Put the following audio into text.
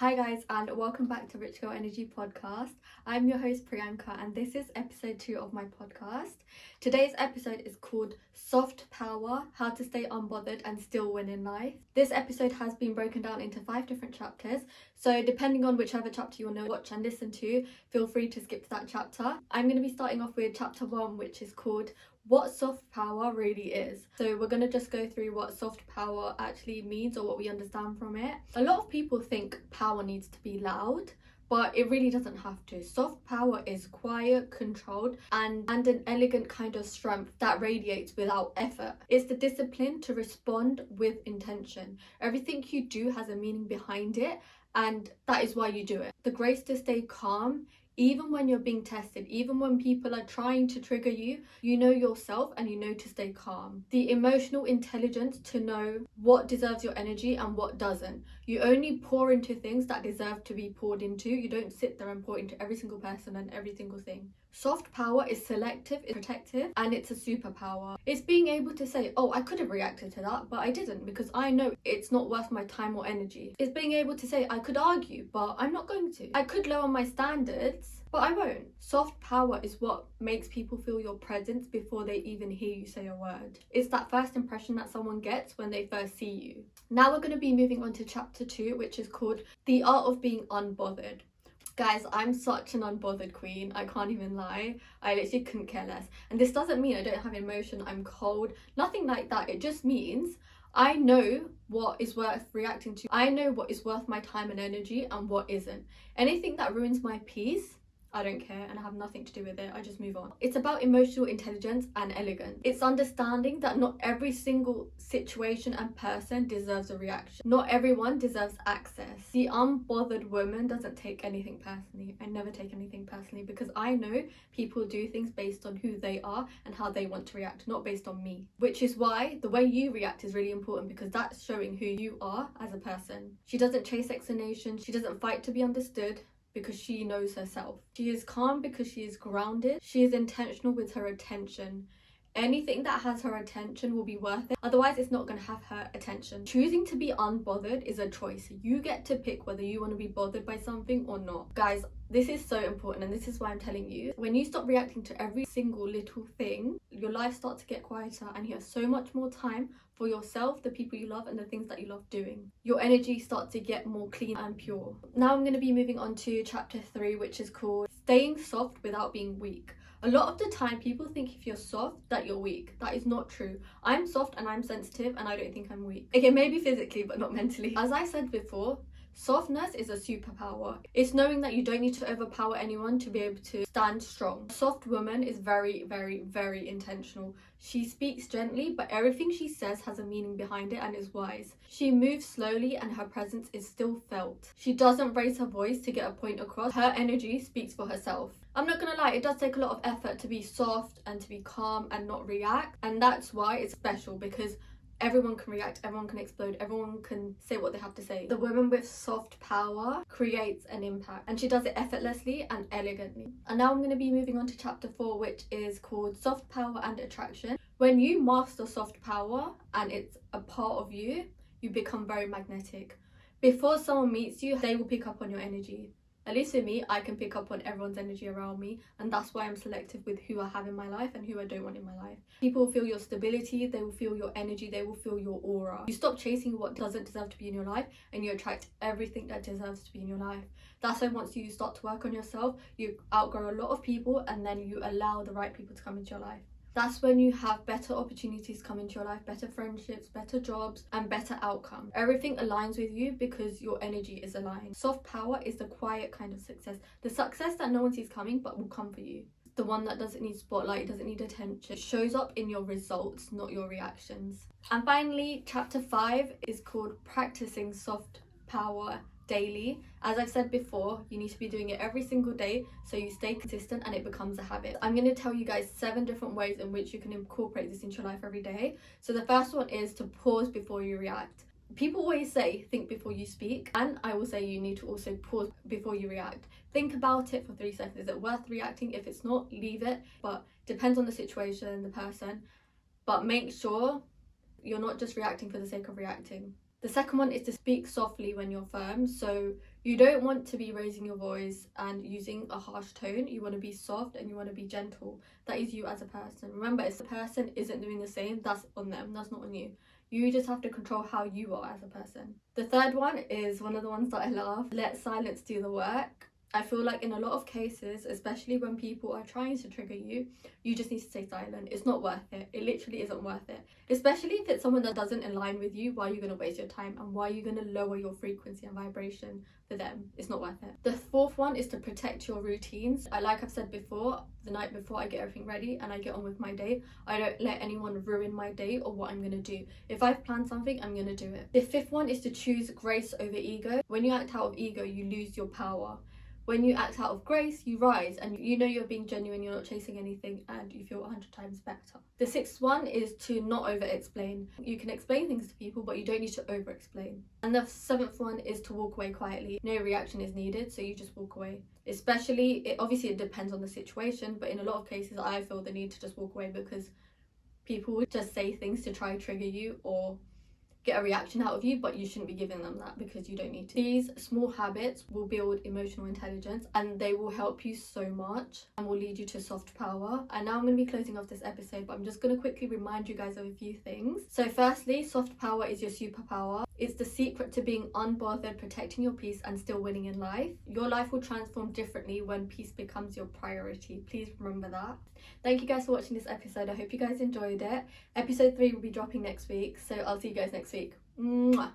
Hi guys, and welcome back to Rich Girl Energy Podcast. I'm your host Priyanka, and this is episode 2 of my podcast. Today's episode is called Soft Power: How to Stay Unbothered and Still Win in Life. This episode has been broken down into 5 different chapters, so depending on whichever chapter you want to watch and listen to, feel free to skip to that chapter. I'm going to be starting off with chapter 1, which is called What Soft Power Really Is. So we're going to just go through what soft power actually means, or what we understand from it. A lot of people think power needs to be loud, but it really doesn't have to. Soft power is quiet, controlled, and an elegant kind of strength that radiates without effort. It's the discipline to respond with intention. Everything you do has a meaning behind it, and that is why you do it. The grace to stay calm even when you're being tested, even when people are trying to trigger you, you know yourself and you know to stay calm. The emotional intelligence to know what deserves your energy and what doesn't. You only pour into things that deserve to be poured into. You don't sit there and pour into every single person and every single thing. Soft power is selective, it's protective, and it's a superpower. It's being able to say, oh, I could have reacted to that, but I didn't because I know it's not worth my time or energy. It's being able to say, I could argue, but I'm not going to. I could lower my standards, but I won't. Soft power is what makes people feel your presence before they even hear you say a word. It's that first impression that someone gets when they first see you. Now we're going to be moving on to chapter 2, which is called The Art of Being Unbothered. Guys, I'm such an unbothered queen, I can't even lie. I literally couldn't care less. And this doesn't mean I don't have emotion, I'm cold, nothing like that. It just means I know what is worth reacting to. I know what is worth my time and energy and what isn't. Anything that ruins my peace, I don't care, and I have nothing to do with it. I just move on. It's about emotional intelligence and elegance. It's understanding that not every single situation and person deserves a reaction. Not everyone deserves access. The unbothered woman doesn't take anything personally. I never take anything personally because I know people do things based on who they are and how they want to react, not based on me. Which is why the way you react is really important, because that's showing who you are as a person. She doesn't chase explanations. She doesn't fight to be understood, because she knows herself. She is calm because she is grounded. She is intentional with her attention. Anything that has her attention will be worth it. Otherwise, it's not going to have her attention. Choosing to be unbothered is a choice. You get to pick whether you want to be bothered by something or not. Guys, this is so important, and this is why I'm telling you. When you stop reacting to every single little thing, your life starts to get quieter and you have so much more time for yourself, the people you love, and the things that you love doing. Your energy starts to get more clean and pure. Now I'm going to be moving on to chapter 3, which is called Staying Soft Without Being Weak. A lot of the time people think if you're soft that you're weak. That is not true. I'm soft and I'm sensitive and I don't think I'm weak. Okay, maybe physically but not mentally. As I said before, softness is a superpower. It's knowing that you don't need to overpower anyone to be able to stand strong. A soft woman is very, very, very intentional. She speaks gently, but everything she says has a meaning behind it and is wise. She moves slowly and her presence is still felt. She doesn't raise her voice to get a point across. Her energy speaks for herself. I'm not gonna lie, it does take a lot of effort to be soft and to be calm and not react. And that's why it's special, because everyone can react, everyone can explode, everyone can say what they have to say. The woman with soft power creates an impact, and she does it effortlessly and elegantly. And now I'm going to be moving on to chapter 4, which is called Soft Power and Attraction. When you master soft power and it's a part of you, you become very magnetic. Before someone meets you, they will pick up on your energy. At least for me, I can pick up on everyone's energy around me, and that's why I'm selective with who I have in my life and who I don't want in my life. People will feel your stability, they will feel your energy, they will feel your aura. You stop chasing what doesn't deserve to be in your life and you attract everything that deserves to be in your life. That's why once you start to work on yourself, you outgrow a lot of people and then you allow the right people to come into your life. That's when you have better opportunities come into your life, better friendships, better jobs, and better outcome. Everything aligns with you because your energy is aligned. Soft power is the quiet kind of success. The success that no one sees coming but will come for you. The one that doesn't need spotlight, doesn't need attention. It shows up in your results, not your reactions. And finally, chapter 5 is called Practicing Soft Power Daily. As I've said before, you need to be doing it every single day so you stay consistent and it becomes a habit. I'm going to tell you guys 7 different ways in which you can incorporate this into your life every day. So the first one is to pause before you react. People always say think before you speak, and I will say you need to also pause before you react. Think about it for 3 seconds. Is it worth reacting? If it's not, leave it. But depends on the situation, the person. But make sure you're not just reacting for the sake of reacting. The second one is to speak softly when you're firm. So You don't want to be raising your voice and using a harsh tone. You want to be soft and you want to be gentle. That is you as a person. Remember, if the person isn't doing the same, that's on them, that's not on you. You just have to control how you are as a person. The third one is one of the ones that I love. Let silence do the work. I feel like in a lot of cases, especially when people are trying to trigger you, you just need to stay silent. It's not worth it. It literally isn't worth it. Especially if it's someone that doesn't align with you. Why are you going to waste your time? And why are you going to lower your frequency and vibration for them? It's not worth it. The fourth one is to protect your routines. Like I've said before, the night before I get everything ready and I get on with my day, I don't let anyone ruin my day or what I'm going to do. If I've planned something, I'm going to do it. The fifth one is to choose grace over ego. When you act out of ego, you lose your power. When you act out of grace, you rise and you know you're being genuine, you're not chasing anything, and you feel 100 times better. The sixth one is to not over-explain. You can explain things to people, but you don't need to over-explain. And the seventh one is to walk away quietly. No reaction is needed, so you just walk away. Especially, obviously it depends on the situation, but in a lot of cases I feel the need to just walk away because people would just say things to try to trigger you or get a reaction out of you, but you shouldn't be giving them that because you don't need to. These small habits will build emotional intelligence and they will help you so much and will lead you to soft power. And now I'm going to be closing off this episode, but I'm just going to quickly remind you guys of a few things. So firstly, soft power is your superpower. It's the secret to being unbothered, protecting your peace and still winning in life. Your life will transform differently when peace becomes your priority. Please remember that. Thank you guys for watching this episode. I hope you guys enjoyed it. Episode 3 will be dropping next week, so I'll see you guys next week. Mwah!